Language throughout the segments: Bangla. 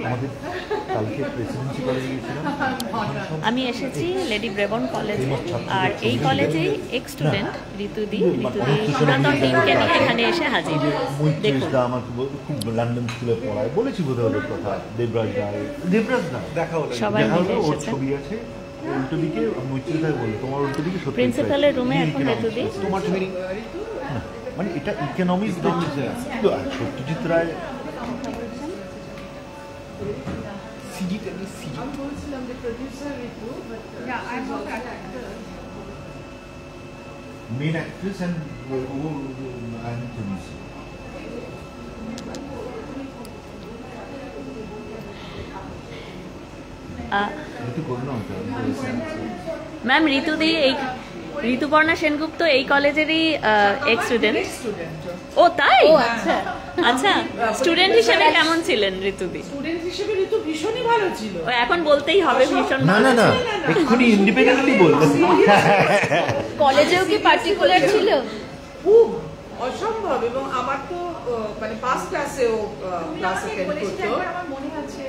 আমাদের কালকে প্রেসিডেন্সি কলেজে গিয়েছিলাম, আমি এসেছি লেডি ব্রেবন কলেজে, আর এই কলেজেই এক্স স্টুডেন্ট ঋতুদি পুরাতন টিমকে নিয়ে এখানে এসে হাজির। দেখুন আমার খুব লন্ডন স্কুলে পড়ায়, বলেছি বোধহয় ওদের কথা, দেবরাজ দা দেখা হলো, সবাই মিলে ওর এসেছে। ছবি আছে উল্টো দিকে, মৈত্রী দাই বলল তোমার উল্টো দিকে সত্যি প্রিন্সিপালের রুমে এখন ঋতুদি। তোমার ছবি মানে এটা ইকোনমিক্স দেখছে Satyajit Ray main actress and ma'am ঋতুদি এই ঋতুপর্ণা সেনগুপ্ত এই কলেজেরই এক্স স্টুডেন্ট। ও তাই? আচ্ছা আচ্ছা, স্টুডেন্ট হিসেবে কেমন ছিলেন ঋতুদি? স্টুডেন্ট হিসেবে ঋতু ভীষণই ভালো ছিল। ও এখন বলতেই হবে ভীষণ না না না, এক্ষুনি ইন্ডিপেন্ডেন্টলি বলতে। কলেজেও কি পার্টিকুলার ছিল? খুব অসম্ভব। এবং আমার তো মানে ফার্স্ট ক্লাসেও ক্লাস অ্যাটেন্ড করতো। আমার মনে আছে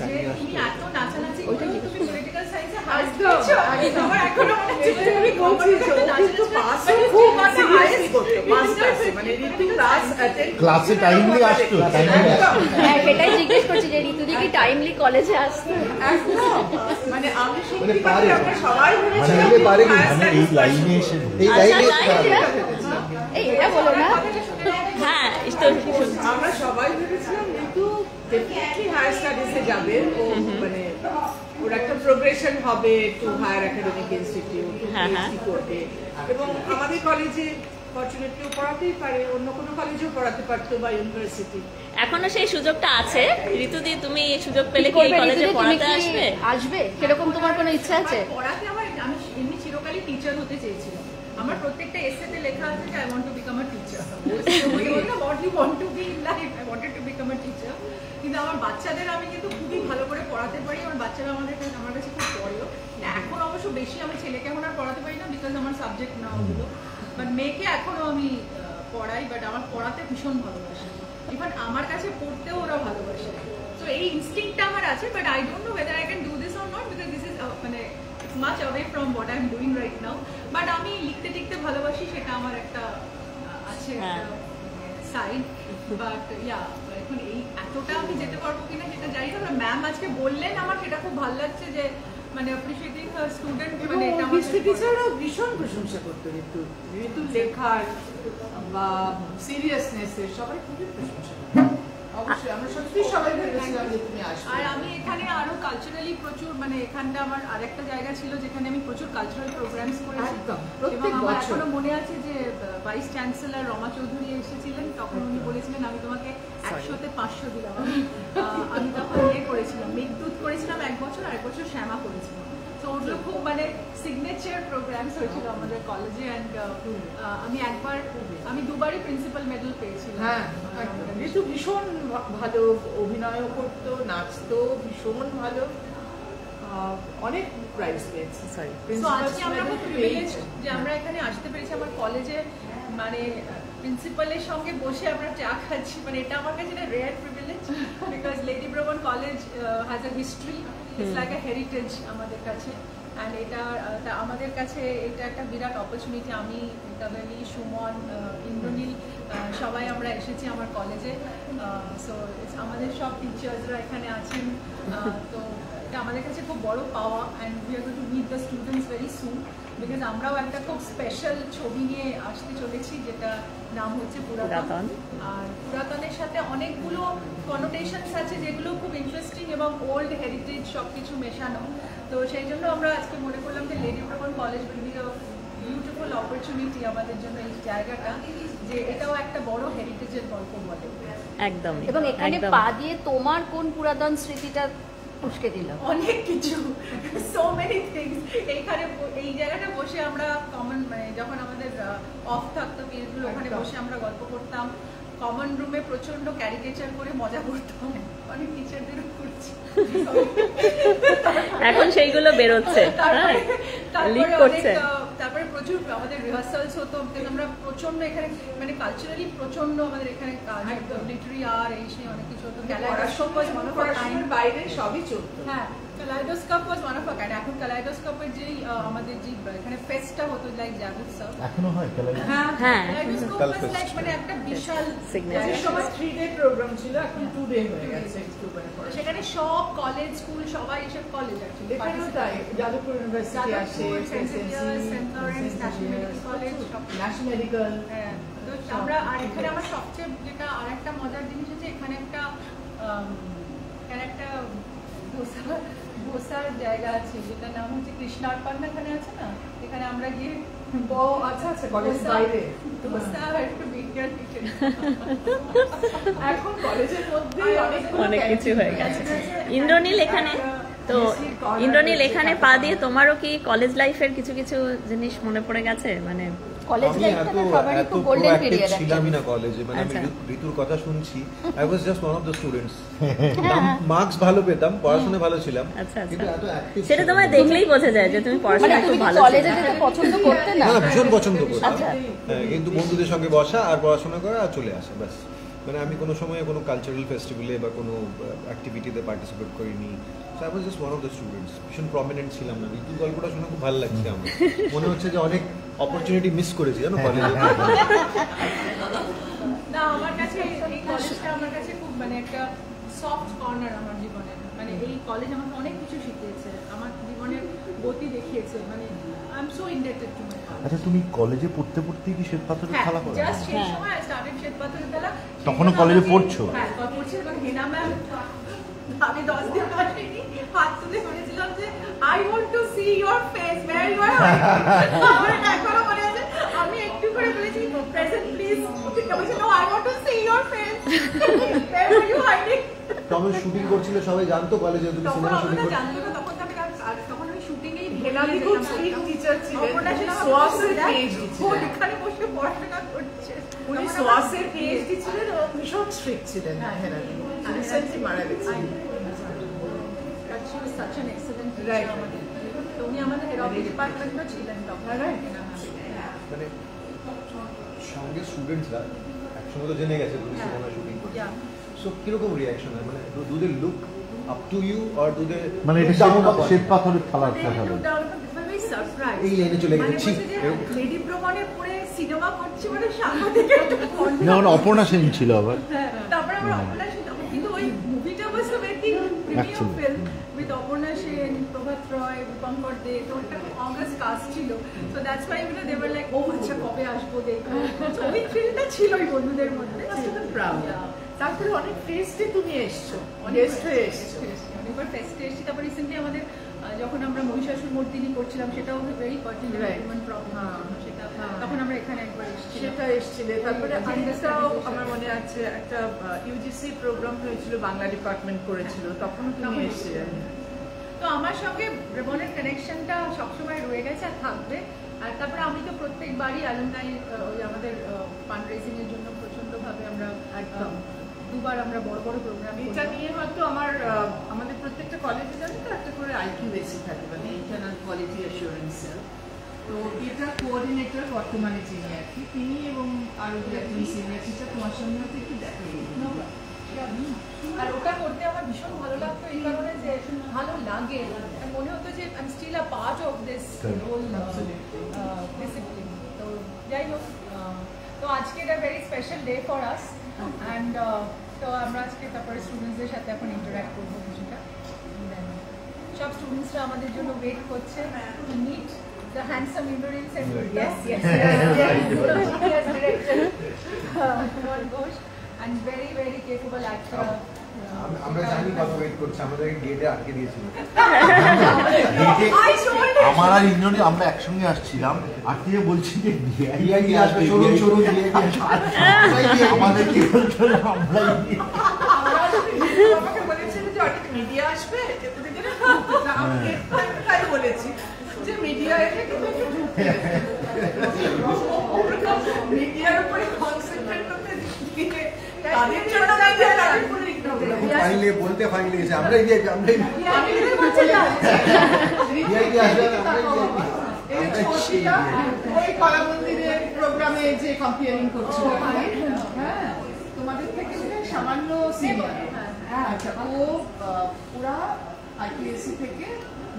যে তুমি এত নাচানাচি করে তুমি পলিটিক্যাল সায়েন্সে হাইস্ট একদম, পেয়েছো। একদম। আমার এখনো মনে আছে যেটা আমি বলছি যে ও কিন্তু পাসও খুব সিরিয়াসলি করতো, পাস ক্লাসে মানে ঋতু ক্লাস অ্যাটেন্ড ক্লাসে টাইমলি আসতো, টাইমলি আসতো। হ্যাঁ, সেটাই জিজ্ঞেস করছি যে ঋতুদি কি টাইমলি কলেজে আসতো? একদম। মানে আমি সত্যি কথা আমরা সবাই ভেবেছিলাম মানে পারে কি higher মানে এই লাইনে এসে আচ্ছা, এই এটা বলো না। হ্যাঁ তো আমরা সবাই ভেবেছিলাম কিন্তু ডেফিনেটলি হায়ার স্টাডিজে যাবে ও, মানে ওর একটা প্রোগ্রেশন হবে to higher academic institute, PhD করবে। এবং আমাদের কলেজে ফরচুনেটলি পড়াতেই পারে, অন্য কোনো কলেজেও পড়াতে পারতো বা ইউনিভার্সিটি। এখনো সেই সুযোগটা আছে। ঋতুদি তুমি সুযোগ পেলে কি এই কলেজে পড়াতে আসবে? আসবে সেরকম তোমার কোনো ইচ্ছা আছে? পড়াতে আমি এমনি চিরকালই টিচার হতে চেয়েছিলাম। আমার প্রত্যেকটা এসেতে লেখা আছে যে I want to become a teacher. What you want to be in life, I wanted to become a teacher. কিন্তু আমার বাচ্চাদের আমি কিন্তু খুবই ভালো করে পড়াতে পারি। আমার বাচ্চারা আমার কাছে খুব পড়েও। এখন অবশ্য বেশি আমি ছেলেকে এখন আর পড়াতে পারি না, বিকজ আমার সাবজেক্ট না ওগুলো। বাট মেয়েকে এখনো আমি পড়াই, বাট আমার পড়াতে ভীষণ ভালোবাসে। ইভেন আমার কাছে পড়তেও ওরা ভালোবাসে। তো এই ইনস্টিংক্টটা আমার আছে, but I don't know whether I can do this or not, because this is মানে much away from what I'm doing right now. But আমি লিখতে টিখতে ভালোবাসি, সেটা আমার একটা আছে সাইড। বাট ইয়া, এখন এই এতটা আমি যেতে পারবো কিনা সেটা জানি না। ম্যাম আজকে বললেন, আমার সেটা খুব ভালো লাগছে যে মানে অ্যাপ্রিশিয়েটিং স্টুডেন্ট। মানে এটা আমার হিস্ট্রি টিচারও ভীষণ প্রশংসা করতো ঋতু, ঋতু লেখার বা সিরিয়াসনেসের সবাই খুবই প্রশংসা করতো। অবশ্যই আমরা সত্যি সবাই ভেবেছিলাম যে তুমি আসবে। আর আমি এখানে আরো কালচারালি প্রচুর, মানে এখানটা আমার আরেকটা জায়গা ছিল যেখানে আমি প্রচুর কালচারাল প্রোগ্রামস করেছি। এবং আমার এখনো মনে আছে যে ভাইস চ্যান্সেলর রমা চৌধুরী এসেছিলেন, তখন উনি বলেছিলেন আমি তোমাকে 100-তে 500 দিলাম। আমি তখন করেছিলাম মেঘদূত করেছিলাম 1 বছর, আর 1 বছর শ্যামা করেছিলাম। তো ওগুলো খুব মানে সিগনেচার প্রোগ্রামস হয়েছিল আমাদের কলেজে। অ্যান্ড আমি দুবারই প্রিন্সিপাল মেডেল পেয়েছিলাম। হ্যাঁ, ঋতু ভীষণ ভালো অভিনয়ও করতো, নাচতো ভীষণ ভালো, অনেক প্রাইজ পেয়েছে। তো আজকে আমরা খুব প্রিভিলেজড যে আমরা এখানে আসতে পেরেছি আমার কলেজে, মানে প্রিন্সিপালের সঙ্গে বসে আমরা চা খাচ্ছি। মানে এটা আমার কাছে একটা rare privilege, because lady Brabourne college has a history, it's like a heritage আমাদের কাছে। অ্যান্ড এটা আমাদের কাছে এটা একটা বিরাট অপরচুনিটি। আমি কাবেলি, সুমন, ইন্দ্রনীল সবাই আমরা এসেছি আমার কলেজে। সো আমাদের সব টিচার্সরা এখানে আছেন। তো এটা আমাদের কাছে খুব বড় পাওয়া। And we are going to meet the students very soon, because আমরাও একটা খুব স্পেশাল ছবি নিয়ে আসতে চলেছি, যেটা নাম হচ্ছে পুরাতন। আর পুরাতনের সাথে অনেকগুলো কনোটেশনস আছে যেগুলো খুব ইন্টারেস্টিং এবং ওল্ড হেরিটেজ সব কিছু মেশানো। তো সেই জন্য আমরা আজকে মনে করলাম যে lady Brabourne college will be a beautiful opportunity আমাদের জন্য এই জায়গাটা, যে এটাও একটা বড় হেরিটেজের গল্প বলে। একদম। এবং এখানে পা দিয়ে তোমার কোন পুরাতন স্মৃতিটা উস্কে দিল? অনেক কিছু, সো মেনি থিংস। এইখানে এই জায়গাটা বসে আমরা কমন, মানে যখন আমাদের অফ থাকতো পিরিয়ডগুলো, ওখানে বসে আমরা গল্প করতাম। কমন রুমে প্রচন্ড ক্যারিকেচার করে মজা করতাম, অনেক টিচারদেরও করছি। এখন সেইগুলো বেরোচ্ছে, লিক করছে। তারপরে প্রচুর আমাদের রিহার্সালস হতো, because আমরা প্রচন্ড এখানে মানে কালচারালি প্রচন্ড আমাদের এখানে কাজ, লিটারি আর এই সেই অনেক কিছু হতো। Kaleidoscope was one of a kind, বাইরে সবই চলতো। হ্যাঁ kaleidoscope was one of a kind. এখন ক্যালাইডোস্কোপের যে আমাদের যে এখানে ফেস্টটা হতো লাইক জাগোৎসব, এখনো হয় ক্যালাইডোস্কোপ? হ্যাঁ। ক্যালাইডোস্কোপ ওয়াজ লাইক মানে একটা বিশাল Signature. এক সময় 3 ডে প্রোগ্রাম ছিল, এখন 2 ডে হয়ে গেছে। সেখানে সব কলেজ স্কুল সবাই এসব কলেজ অ্যাকচুয়ালি এখানেও তাই, যাদবপুর ইউনিভার্সিটি আসে, Saint Lawrence national medical college, national medical. হ্যাঁ, তো আমরা আর এখানে আমার সবচেয়ে যেটা আর একটা মজার জিনিস হচ্ছে এখানে একটা বসার জায়গা আছে যেটার নাম হচ্ছে কৃষ্ণার্পণ, এখানে আছে না, এখানে আমরা গিয়ে আচ্ছা আচ্ছা, কলেজ বাইরে বসা একটু বিজ্ঞান টিচার এখন কলেজের মধ্যে অনেক কিছু হয়ে গেছে। ইন্দ্রনীল এখানে তো ইন্দ্রনীল এখানে পা দিয়ে তোমারও কি কলেজ লাইফের কিছু কিছু জিনিস মনে পড়ে গেছে? মানে কলেজ আমি লাইফটা এত তো সবারই এত খুব গোল্ডেন proactive পিরিয়ড ছিলামই না কলেজে, মানে আমি আচ্ছা। ঋতুর কথা শুনছি, I was just one of the students. Marks ভালো পেতাম, পড়াশোনায় ভালো ছিলাম, আচ্ছা আচ্ছা, কিন্তু এত অ্যাক্টিভ সেটা তোমায় দেখলেই বোঝা যায় যে তুমি মানে পড়াশোনা তুমি খুব কি ভালো কলেজে ছিলে। যেতে পছন্দ করতে না? না ভীষণ পছন্দ করতাম, আচ্ছা। হ্যাঁ, কিন্তু বন্ধুদের সঙ্গে বসা আর পড়াশোনা করা আর চলে আসা ব্যাস। মানে আমি কোনো সময় কোনো কালচারাল ফেস্টিভ্যালে বা কোনো অ্যাক্টিভিটিতে পার্টিসিপেট করিনি। So I was just one of the students, ভীষণ প্রমিনেন্ট ছিলাম না। ঋতুর গল্পটা শুনে খুব ভালো লাগছে আমার, মনে হচ্ছে যে অনেক অপরচুনিটি মিস করেছি জানো কলেজে। না, আমার কাছে এই কলেজটা আমার কাছে খুব মানে একটা সফট কর্নার আমার জীবনের। মানে এই কলেজ আমাকে অনেক কিছু শিখিয়েছে, আমার জীবনের গতি দেখিয়েছে। মানে I am so ইন্ডেটেড to my college. আচ্ছা, তুমি কলেজে পড়তে পড়তেই কি শ্বেতপাথরের খেলা করো? জাস্ট সেই সময় আই স্টার্টেড শ্বেতপাথরের খেলা। তখনও কলেজে পড়ছো? হ্যাঁ, পড়ছি। এবং হেনা ম্যাম, আমি 10 দিন বসেনি, হাত তুলে বলেছিলাম যে I want to see your face, where you are. আমার এখনো মনে আছে, আমি একটু করে বলেছি প্রেজেন্ট প্লিজ, ঠিক আছে, no I want to see your face, where are you hiding. তখন শুটিং করছিল, সবাই জানতো কলেজে তুমি তখন সিনেমা শুটিং আমরা করছো। জানতো না, তখন তো তখন আমি শুটিংয়েই হেলালি খুব স্ট্রিক্ট টিচার ছিলেন, সোয়াসের পিএইচডি ছিলেন। এখানে বসে পড়াশোনা করছে। উনি সোয়াসের পিএইচডি ছিলেন এবং ভীষণ স্ট্রিক্ট ছিলেন। হেলালি রিসেন্টলি মারা গেছেন। She was such an excellent teacher Right. আমাদের। তো উনি আমাদের হেড অফ ডিপার্টমেন্টও ছিলেন তখন। মানে সঙ্গে স্টুডেন্টসরা একসঙ্গে তো জেনে গেছে তুমি সিনেমা শুটিং করছো, Yeah. সো কিরকম রিয়াকশন হয়? মানে do they look up to you or do they মানে এটা শ্বেতপাথরের খেলার They কথা looked বলো। down upon, they were very surprised. এই লাইনে চলে মানে গেছি। বলছে যে লেডি ভ্রমণে পড়ে সিনেমা করছি মানে সামনে থেকে একটু না, মানে অপর্ণা সেন ছিল আবার। তারপরে আমরা অপর্ণা সেন, কিন্তু ওই মুভিটা was a very premium Actually. film with Aparna Sen, প্রভাত রয়, রূপঙ্কর দে। তো ওটা খুব অগাস্ট কাস্ট ছিল। So that's why they were like, ও আচ্ছা কবে আসবো দেখবো। So ওই থ্রিলটা ছিল ওই বন্ধুদের মধ্যে। প্রাউড। Yeah. তারপরে অনেক ফেস্টে তুমি এসছো, গেস্ট হয়ে এসছো। অনেকবার ফেস্টে এসেছি। তারপর রিসেন্টলি আমাদের যখন আমরা মহিষাসুর মূর্তিনি করছিলাম, সেটাও very particular Right. Human problem, সেটা হ্যাঁ। তখন আমরা এখানে একবার এসেছি। সেটা এসেছিলে। তারপরে আরেকটাও আমার মনে আছে, একটা ইউজিসি প্রোগ্রাম হয়েছিল, বাংলা ডিপার্টমেন্ট করেছিল, তখনও তুমি এসেছিলে। তো আমার সঙ্গে রেবনের কানেকশনটা সবসময় রয়ে গেছে আর থাকবে। আর তারপরে আমি তো প্রত্যেকবারই অ্যালুমনাই ওই আমাদের ফান্ড রেজিং এর জন্য প্রচন্ডভাবে আমরা একদম দুবার আমরা বড় বড় প্রোগ্রাম এটা নিয়ে হয়তো আমাদের প্রত্যেকটা কলেজে জানি তো একটা করে আইকিউএসি থাকে, মানে ইন্টারনাল কোয়ালিটি অ্যাসুরেন্স। তো এটা কোঅর্ডিনেটর বর্তমানে যিনি আর কি, তিনি এবং আরো দু একজন সিনিয়র টিচার তোমার সঙ্গে হয়তো একটু দেখা করবেন। আর ওটা করতে আমার ভীষণ ভালো লাগতো এই কারণে যে ভালো লাগে, আর মনে হতো যে I am still a part of this whole discipline. তো যাই হোক, তো আজকে এটা very special day for us. And তো আমরা আজকে তারপরে স্টুডেন্টসদের সাথে এখন ইন্টারঅ্যাক্ট করবো কিছুটা। সব স্টুডেন্টসরা আমাদের জন্য ওয়েট করছে to meet the handsome Indranil Sen. Yes, yes, yes, director Kumar Ghosh, and very, very capable actor. আমরা জানি কত ওয়েট করছে, আমাদের গেটে আটকে দিয়েছিল। আমার আর ইন্দ্রনীল আমরা একসঙ্গে আসছিলাম, আটকে বলছি যে ভিআইপি আসবে, চলুন চলুন ভিআইপি আমাদের কি বলতো না, আমরাই আমাকে বলেছিল যে অনেক মিডিয়া আসবে, আমি তাই বলেছি যে মিডিয়া এলে কিন্তু একটু ঢুকতে মিডিয়ার উপরে কনসেন্ট্রেট করতে দিয়ে তাদের জন্য ফাইলে বলতে ফাইল লেগেছে, আমরাই ভিআইপি, আমরাই ভিআইপি আসবে, আমরাই ভিআইপি। ওই কলা মন্দিরের প্রোগ্রামে যে কম্পেয়ারিং করছো, হ্যাঁ তোমাদের থেকে বোধহয় সামান্য সিনিয়র। হ্যাঁ আচ্ছা, ও পুরা আইপিএসসি থেকে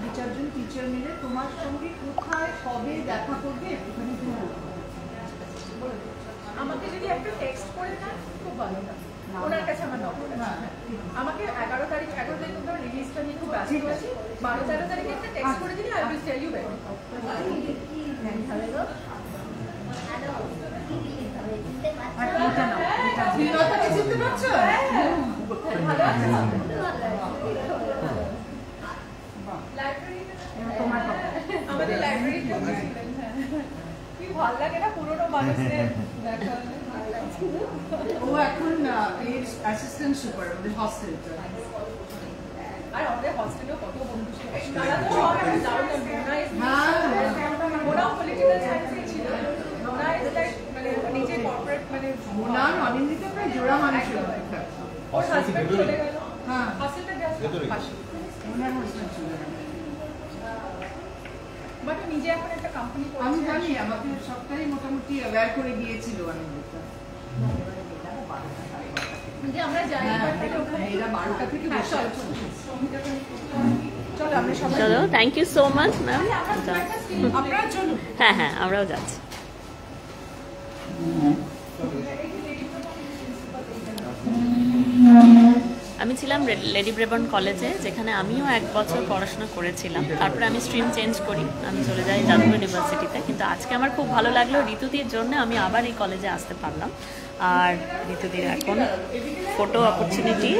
2-4 টিচার মিলে তোমার সঙ্গে কোথায় কবে দেখা করবে ওখানে আমাকে যদি একটা টেক্সট করে না খুব ভালো হয়। ওনার কাছে আমার নম্বর আছে। আমাকে 11 তারিখ তোমরা রিলিজটা নিয়ে খুব ব্যস্ত আছি, 12-13 তারিখে একটা টেক্সট করে দিলে I will tell you better. চিনতে পারছো? আমাদের লাইব্রেরি কি ভালো লাগে না পুরোনো মানুষদের। ও এখন অ্যাসিস্ট্যান্ট সুপার ওদের হস্টেলটা। আর আমাদের হস্টেলেও কত বন্ধু ছিল, তারা তো সব এখন দারুণ। ওরাও পলিটিক্যাল সায়েন্সে ছিল, ওরা মানে নিজে কর্পোরেট মানে না অনিন্দিতা প্রায় জোড়া মানুষের মধ্যে। ওর হাজব্যান্ড চলে গেল। হ্যাঁ হস্টেলটা পাশে ওনার হাজব্যান্ড চলে গেল। বাট নিজে এখন একটা কোম্পানি আমি জানি, আমাকে সবটাই মোটামুটি অ্যাওয়্যার করে দিয়েছিল অনিন্দিতা। যে আমরা যাই এরা 12টা থেকে বসে আছে। চলো আমরা সবাই চলো, thank you so much ma'am. আপনারা চলুন। হ্যাঁ হ্যাঁ, আমরাও যাচ্ছি। আমি ছিলাম লেডি ব্রেবন কলেজে, যেখানে আমিও 1 বছর পড়াশোনা করেছিলাম। তারপরে আমি স্ট্রিম চেঞ্জ করি, আমি চলে যাই যাদব ইউনিভার্সিটিতে। কিন্তু আজকে আমার খুব ভালো লাগলো, ঋতুদির জন্য আমি আবার এই কলেজে আসতে পারলাম। আর ঋতুদির এখন ফটো অপরচুনিটি